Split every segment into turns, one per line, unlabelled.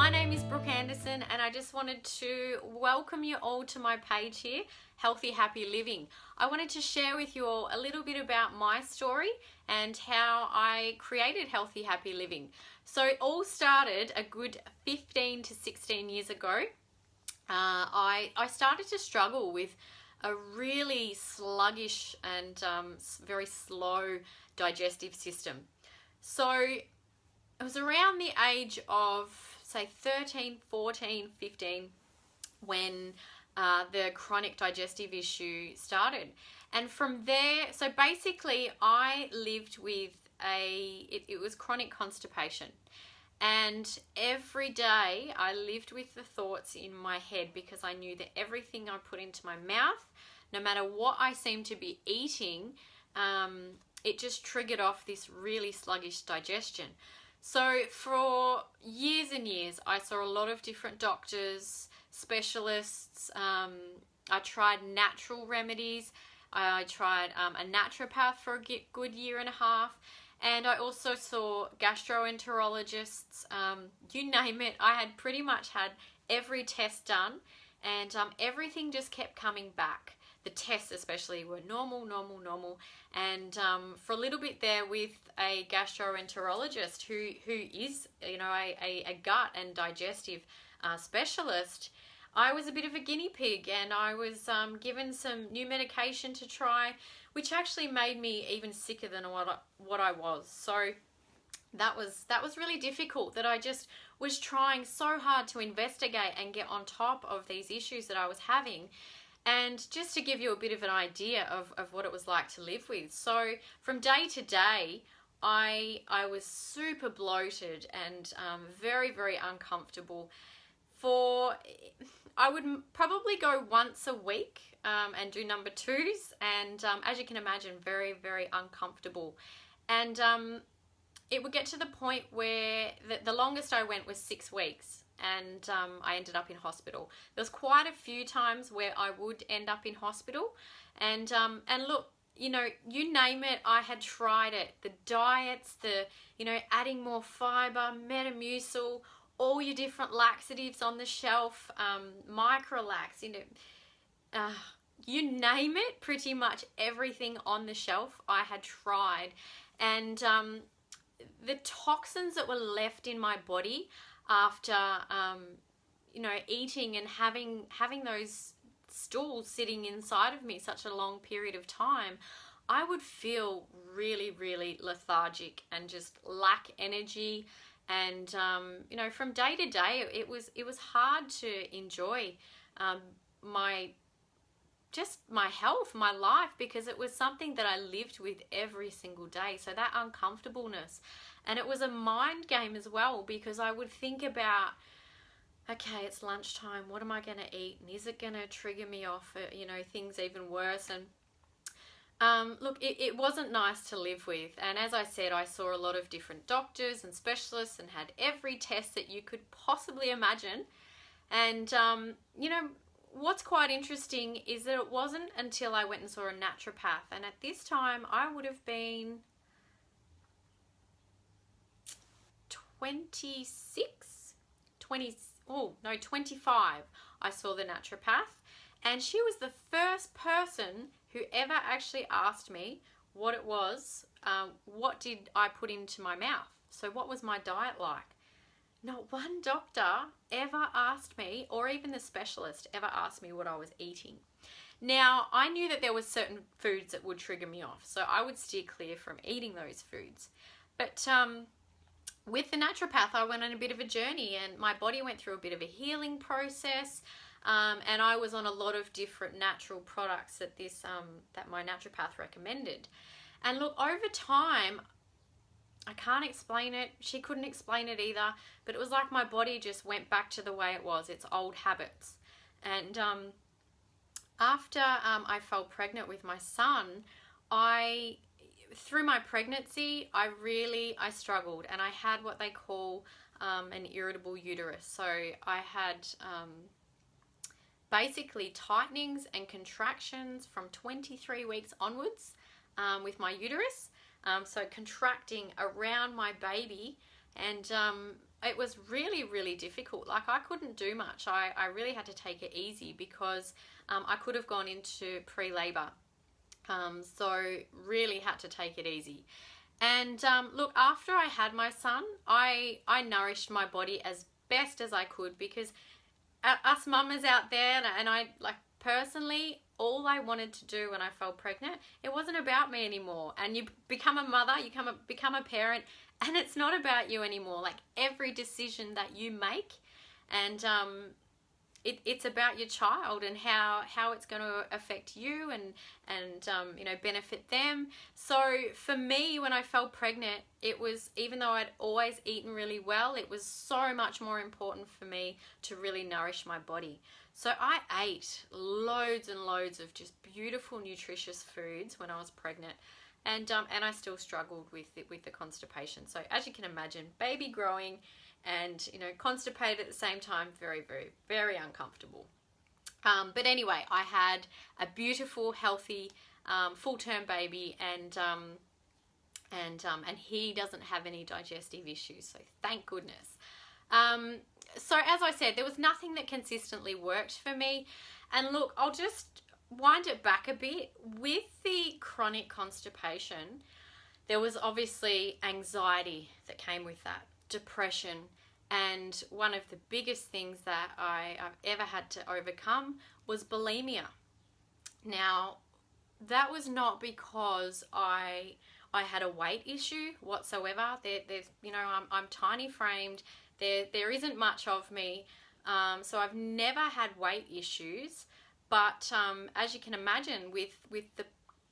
My name is Brooke Anderson, and I just wanted to welcome you all to my page here, Healthy Happy Living. I wanted to share with you all a little bit about my story and how I created Healthy Happy Living. So it all started a good 15 to 16 years ago. I started to struggle with a really sluggish and very slow digestive system. So it was around the age of, say, 13, 14, 15 when the chronic digestive issue started. And from there, so basically I lived with it was chronic constipation. And every day I lived with the thoughts in my head because I knew that everything I put into my mouth, no matter what I seemed to be eating, it just triggered off this really sluggish digestion. So for years and years, I saw a lot of different doctors, specialists. I tried natural remedies. I tried a naturopath for a good year and a half. And I also saw gastroenterologists, you name it. I had pretty much had every test done, and everything just kept coming back. The tests especially were normal. And for a little bit there with a gastroenterologist who is, you know, a gut and digestive specialist, I was a bit of a guinea pig, and I was given some new medication to try, which actually made me even sicker than what I was. So that was really difficult, that I just was trying so hard to investigate and get on top of these issues that I was having. And just to give you a bit of an idea of what it was like to live with. So from day to day, I was super bloated and very, very uncomfortable. I would probably go once a week and do number twos, and as you can imagine, very, very uncomfortable. And it would get to the point where the longest I went was 6 weeks, and I ended up in hospital. There was quite a few times where I would end up in hospital, and look, you know, you name it, I had tried it. The diets, adding more fiber, Metamucil, all your different laxatives on the shelf, Microlax, you name it, pretty much everything on the shelf I had tried. And the toxins that were left in my body after eating and having those stools sitting inside of me such a long period of time, I would feel really, really lethargic and just lack energy. And from day to day, it was hard to enjoy my health, my life, because it was something that I lived with every single day. So that uncomfortableness, and it was a mind game as well, because I would think about, okay, it's lunchtime, what am I going to eat, and is it going to trigger me off, things even worse. And look, it wasn't nice to live with. And as I said, I saw a lot of different doctors and specialists and had every test that you could possibly imagine. And, what's quite interesting is that it wasn't until I went and saw a naturopath. And at this time, I would have been 25. I saw the naturopath. And she was the first person who ever actually asked me what it was, what did I put into my mouth. So what was my diet like? Not one doctor ever asked me, or even the specialist ever asked me what I was eating. Now, I knew that there were certain foods that would trigger me off, so I would steer clear from eating those foods. But with the naturopath, I went on a bit of a journey, and my body went through a bit of a healing process. And I was on a lot of different natural products that my naturopath recommended. And look, over time, I can't explain it. She couldn't explain it either. But it was like my body just went back to the way it was, its old habits. And after I fell pregnant with my son, through my pregnancy, I struggled, and I had what they call an irritable uterus. So I had basically tightenings and contractions from 23 weeks onwards with my uterus. So contracting around my baby And it was really, really difficult. Like, I couldn't do much. I really had to take it easy because I could have gone into pre-labor. So really had to take it easy. And look, after I had my son, I nourished my body as best as I could, because us mamas out there, and I, like, personally, all I wanted to do when I fell pregnant, it wasn't about me anymore. And you become a mother, you become a parent, and it's not about you anymore. Like, every decision that you make, and it's about your child and how it's going to affect you and you know, benefit them. So for me, when I fell pregnant, it was, even though I'd always eaten really well, it was so much more important for me to really nourish my body. So I ate loads and loads of just beautiful, nutritious foods when I was pregnant. And I still struggled with the constipation. So as you can imagine, baby growing and, you know, constipated at the same time, very, very, very uncomfortable. But anyway, I had a beautiful, healthy, full-term baby, and he doesn't have any digestive issues. So thank goodness. So as I said, there was nothing that consistently worked for me. And look, I'll just wind it back a bit. With the chronic constipation, there was obviously anxiety that came with that, depression, and one of the biggest things that I've ever had to overcome was bulimia. Now, that was not because I had a weight issue whatsoever. There's, you know, I'm tiny framed. There isn't much of me, so I've never had weight issues. But as you can imagine, with the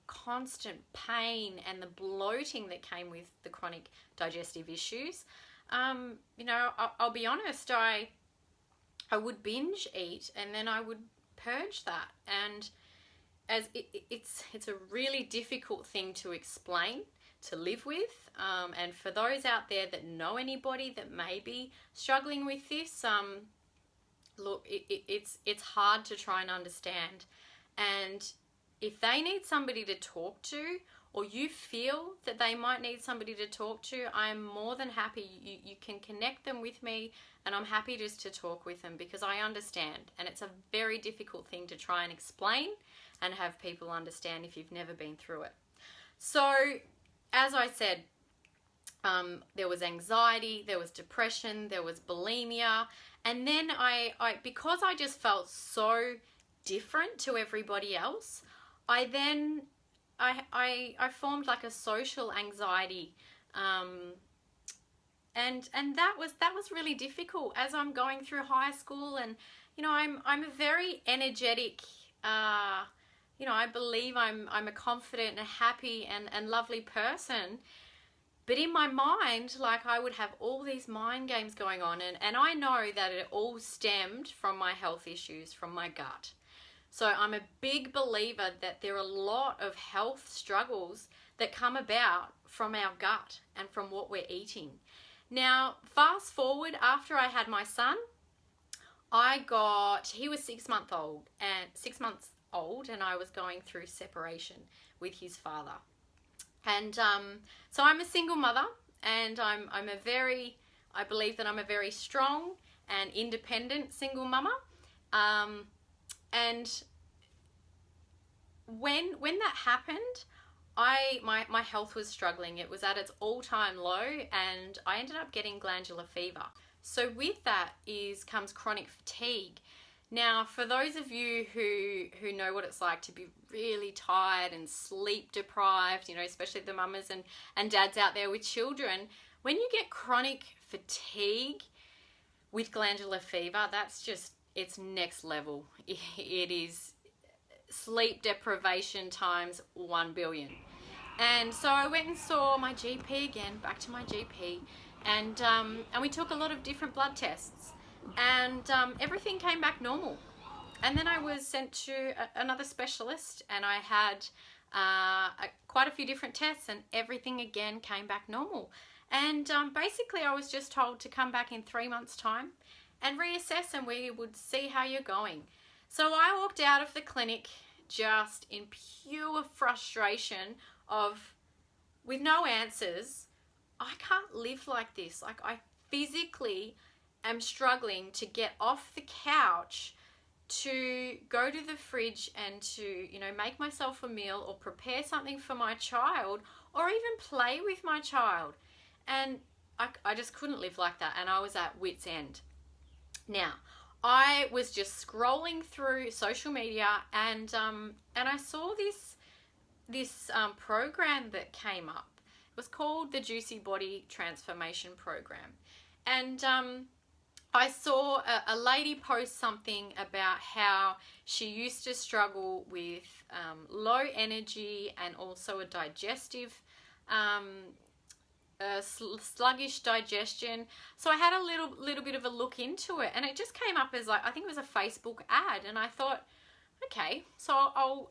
constant pain and the bloating that came with the chronic digestive issues, you know, I'll be honest, I would binge eat, and then I would purge that. And as it's a really difficult thing to explain, to live with, and for those out there that know anybody that may be struggling with this, look, it's hard to try and understand. And if they need somebody to talk to, or you feel that they might need somebody to talk to, I'm more than happy. You can connect them with me, and I'm happy just to talk with them, because I understand. And it's a very difficult thing to try and explain and have people understand if you've never been through it. So, as I said, there was anxiety, there was depression, there was bulimia. And then because I just felt so different to everybody else, I formed like a social anxiety, and that was really difficult as I'm going through high school. And you know, I'm a very energetic, you know, I believe I'm a confident and a happy and lovely person. But in my mind, like, I would have all these mind games going on, and I know that it all stemmed from my health issues, from my gut. So I'm a big believer that there are a lot of health struggles that come about from our gut and from what we're eating. Now, fast forward, after I had my son, he was 6 months old, and I was going through separation with his father. And so I'm a single mother, and I believe that I'm a very strong and independent single mama. And when that happened, my health was struggling. It was at its all-time low, and I ended up getting glandular fever. So with that comes chronic fatigue. Now, for those of you who know what it's like to be really tired and sleep deprived, you know, especially the mamas and dads out there with children, when you get chronic fatigue with glandular fever, that's just, it's next level. It is sleep deprivation times 1 billion. And so I went and saw my GP again, back to my GP, and we took a lot of different blood tests. And everything came back normal. And then I was sent to another specialist, and I had quite a few different tests, and everything again came back normal. And basically I was just told to come back in 3 months' time and reassess, and we would see how you're going. So I walked out of the clinic just in pure frustration with no answers. I can't live like this. Like, I physically am struggling to get off the couch to go to the fridge and to, you know, make myself a meal or prepare something for my child or even play with my child. And I just couldn't live like that, and I was at wit's end. Now, I was just scrolling through social media, and I saw this program that came up. It was called the Juicy Body Transformation Program, and I saw a lady post something about how she used to struggle with low energy and also a digestive sluggish digestion. So I had a little bit of a look into it, and it just came up as, like, I think it was a Facebook ad, and I thought, okay, so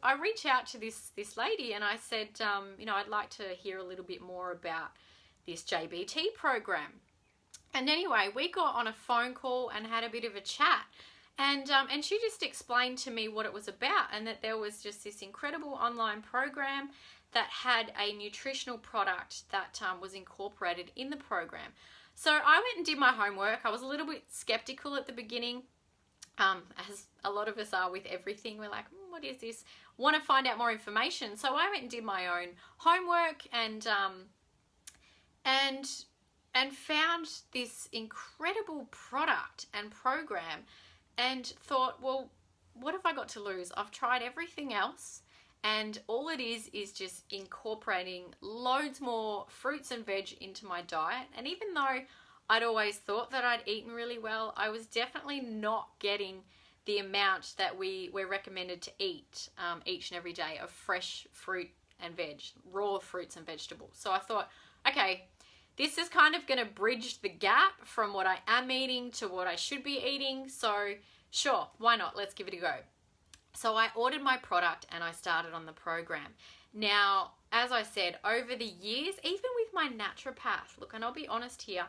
I reached out to this lady, and I said, you know, I'd like to hear a little bit more about this JBT program. And anyway, we got on a phone call and had a bit of a chat, and she just explained to me what it was about, and that there was just this incredible online program that had a nutritional product that was incorporated in the program. So I went and did my homework. I was a little bit skeptical at the beginning, as a lot of us are with everything. We're like, what is this? Want to find out more information. So I went and did my own homework and found this incredible product and program, and thought, well, what have I got to lose? I've tried everything else, and all it is just incorporating loads more fruits and veg into my diet. And even though I'd always thought that I'd eaten really well, I was definitely not getting the amount that we're recommended to eat each and every day of fresh fruit and veg, raw fruits and vegetables. So I thought, okay, this is kind of going to bridge the gap from what I am eating to what I should be eating. So sure, why not? Let's give it a go. So I ordered my product and I started on the program. Now, as I said, over the years, even with my naturopath, look, and I'll be honest here,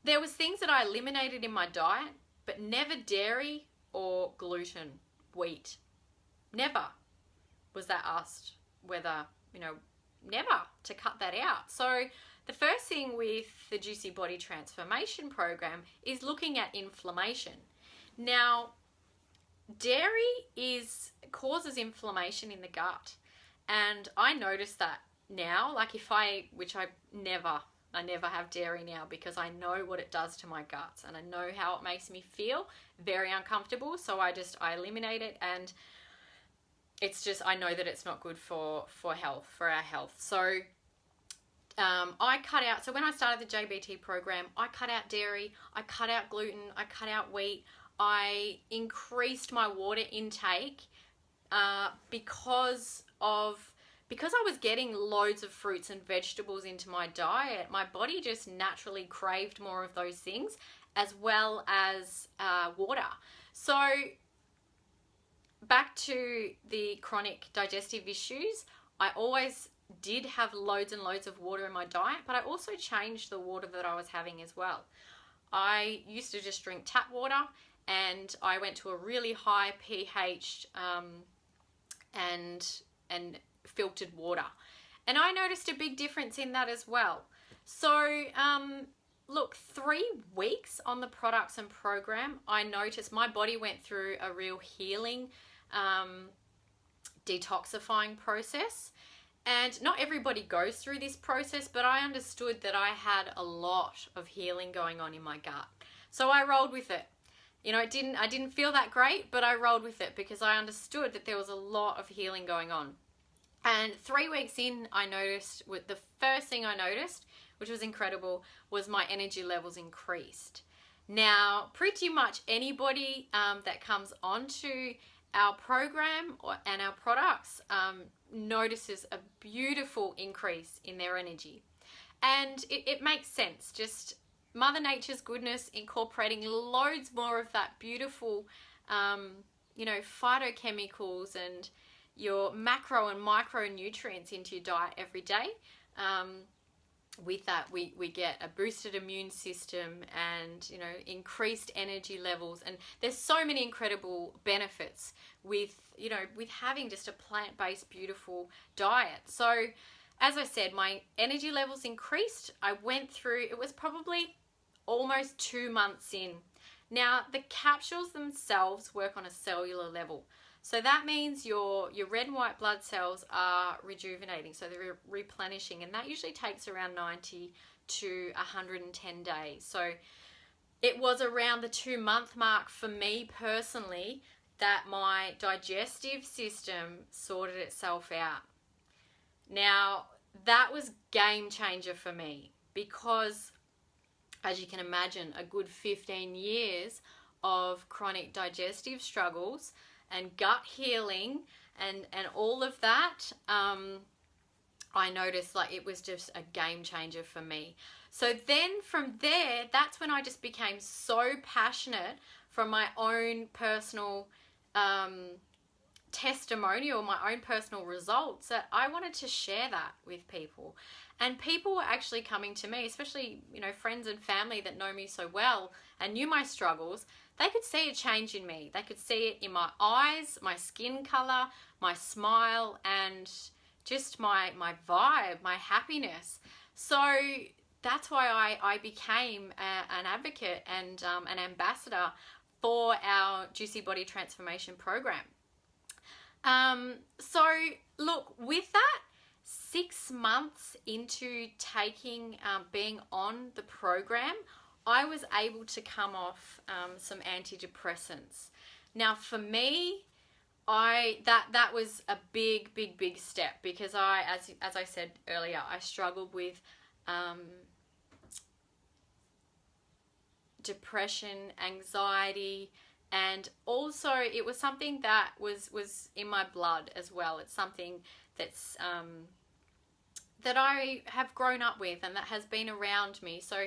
there was things that I eliminated in my diet, but never dairy or gluten, wheat. Never was that asked whether, you know, never to cut that out. So the first thing with the Juicy Body Transformation Program is looking at inflammation. Now, dairy causes inflammation in the gut, and I notice that now. Like, which I never have dairy now, because I know what it does to my guts and I know how it makes me feel very uncomfortable. So I eliminate it, and it's just, I know that it's not good for health, for our health. So I cut out, so when I started the JBT program, I cut out dairy, I cut out gluten, I cut out wheat. I increased my water intake because I was getting loads of fruits and vegetables into my diet. My body just naturally craved more of those things, as well as water. So back to the chronic digestive issues, I always did have loads and loads of water in my diet, but I also changed the water that I was having as well. I used to just drink tap water, and I went to a really high pH and filtered water, and I noticed a big difference in that as well. So look, 3 weeks on the products and program, I noticed my body went through a real healing detoxifying process. And not everybody goes through this process, but I understood that I had a lot of healing going on in my gut. So I rolled with it. You know, I didn't feel that great, but I rolled with it because I understood that there was a lot of healing going on. And 3 weeks in, I noticed, the first thing I noticed, which was incredible, was my energy levels increased. Now, pretty much anybody that comes onto our program and our products notices a beautiful increase in their energy. And it makes sense, just Mother Nature's goodness, incorporating loads more of that beautiful, you know, phytochemicals and your macro and micronutrients into your diet every day. With that, we get a boosted immune system and, you know, increased energy levels. And there's so many incredible benefits with, you know, with having just a plant-based, beautiful diet. So as I said, my energy levels increased. I went through, it was probably almost 2 months in. Now, the capsules themselves work on a cellular level. So that means your red and white blood cells are rejuvenating, so they're replenishing, and that usually takes around 90 to 110 days. So it was around the 2-month mark for me personally that my digestive system sorted itself out. Now, that was game changer for me because, as you can imagine, a good 15 years of chronic digestive struggles and gut healing and all of that, I noticed like it was just a game changer for me. So then from there, that's when I just became so passionate from my own personal testimonial, my own personal results, that I wanted to share that with people. And people were actually coming to me, especially, you know, friends and family that know me so well and knew my struggles. They could see a change in me. They could see it in my eyes, my skin color, my smile, and just my vibe, my happiness. So that's why I became an advocate and an ambassador for our Juicy Body Transformation program. So look, with that, 6 months into taking, being on the program, I was able to come off some antidepressants. Now for me, that was a big step because as I said earlier, I struggled with depression, anxiety, and also it was something that was in my blood as well. It's something that's that I have grown up with and that has been around me. So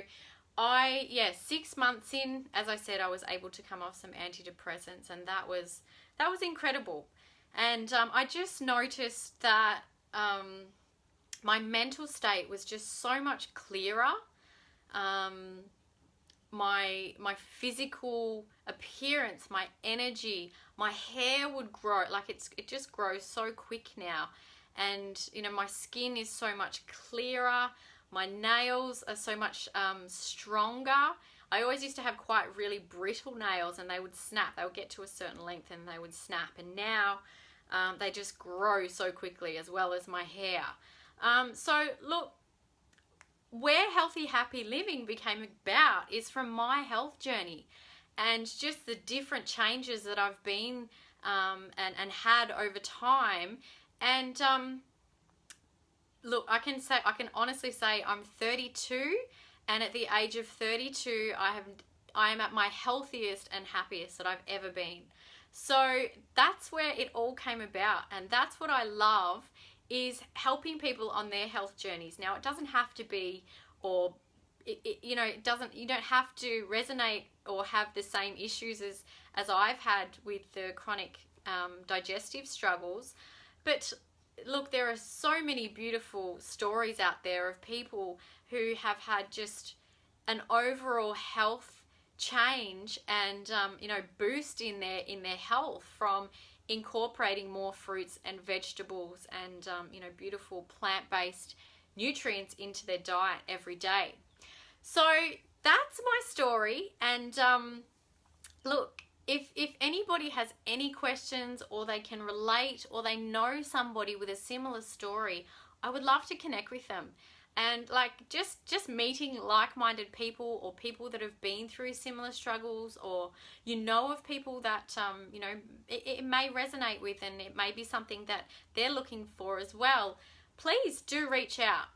6 months in, as I said, I was able to come off some antidepressants, and that was incredible. And I just noticed that my mental state was just so much clearer. My physical appearance, my energy, my hair would grow, like it just grows so quick now. And you know, my skin is so much clearer, my nails are so much stronger. I always used to have quite really brittle nails, and they would snap. They would get to a certain length and they would snap, and now they just grow so quickly, as well as my hair. So look, where Healthy Happy Living became about is from my health journey and just the different changes that I've been and had over time. And look, I can honestly say I'm 32, and at the age of 32 I am at my healthiest and happiest that I've ever been. So that's where it all came about, and that's what I love, is helping people on their health journeys. Now, it doesn't have to be, or you know, you don't have to resonate or have the same issues as I've had with the chronic digestive struggles. But look, there are so many beautiful stories out there of people who have had just an overall health change and you know, boost in their health from incorporating more fruits and vegetables and you know, beautiful plant-based nutrients into their diet every day. So that's my story. And look, if anybody has any questions, or they can relate, or they know somebody with a similar story, I would love to connect with them. And like just meeting like-minded people, or people that have been through similar struggles, or you know of people that you know, it may resonate with, and it may be something that they're looking for as well. Please do reach out.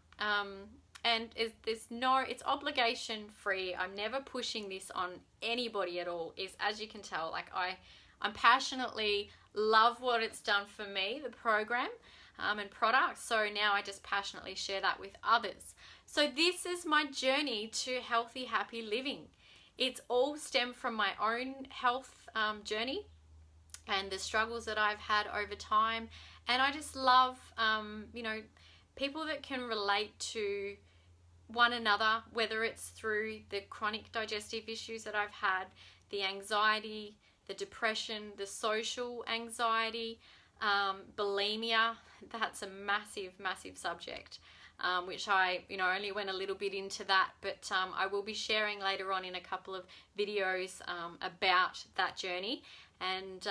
And it's obligation free. I'm never pushing this on anybody at all. As you can tell, like I'm passionately love what it's done for me, the program and products. So now I just passionately share that with others. So this is my journey to healthy, happy living. It's all stemmed from my own health journey and the struggles that I've had over time. And I just love, you know, people that can relate to one another, whether it's through the chronic digestive issues that I've had, the anxiety, the depression, the social anxiety, bulimia, that's a massive subject, which I only went a little bit into that, but I will be sharing later on in a couple of videos about that journey. And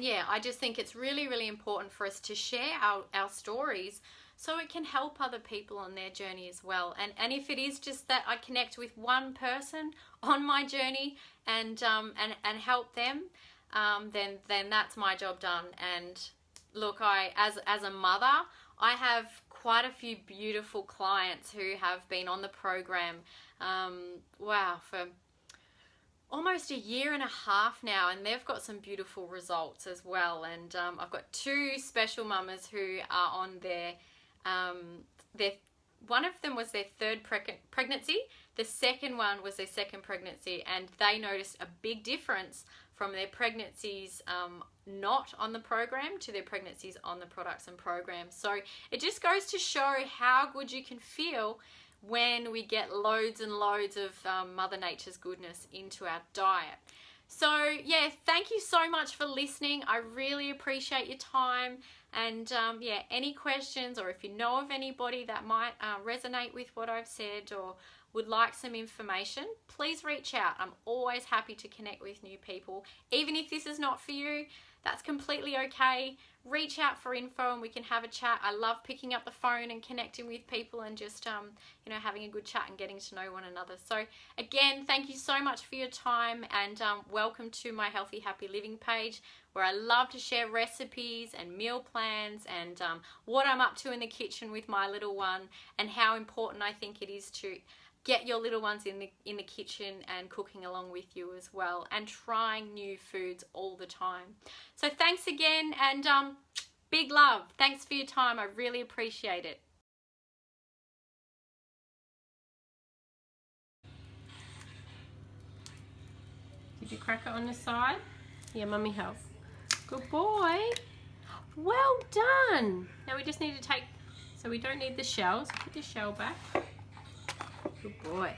yeah, I just think it's really important for us to share our stories so it can help other people on their journey as well. And if it is just that I connect with one person on my journey and help them, then that's my job done. And look, as a mother, I have quite a few beautiful clients who have been on the program, for almost a year and a half now, and they've got some beautiful results as well. And I've got two special mamas who are on their one of them was their third pregnancy, the second one was their second pregnancy, and they noticed a big difference from their pregnancies not on the program to their pregnancies on the products and programs. So it just goes to show how good you can feel when we get loads and loads of Mother Nature's goodness into our diet. So yeah, thank you so much for listening. I really appreciate your time. And yeah, any questions, or if you know of anybody that might resonate with what I've said or would like some information, please reach out. I'm always happy to connect with new people. Even if this is not for you, that's completely okay. Reach out for info and we can have a chat. I love picking up the phone and connecting with people and just having a good chat and getting to know one another. So again, thank you so much for your time, and welcome to my Healthy Happy Living page, where I love to share recipes and meal plans and what I'm up to in the kitchen with my little one, and how important I think it is to get your little ones in the kitchen and cooking along with you as well, and trying new foods all the time. So thanks again, and big love. Thanks for your time. I really appreciate it. Did you crack it on the side? Yeah, mummy help. Good boy. Well done. Now we just need to so we don't need the shell, so put the shell back. Good boy.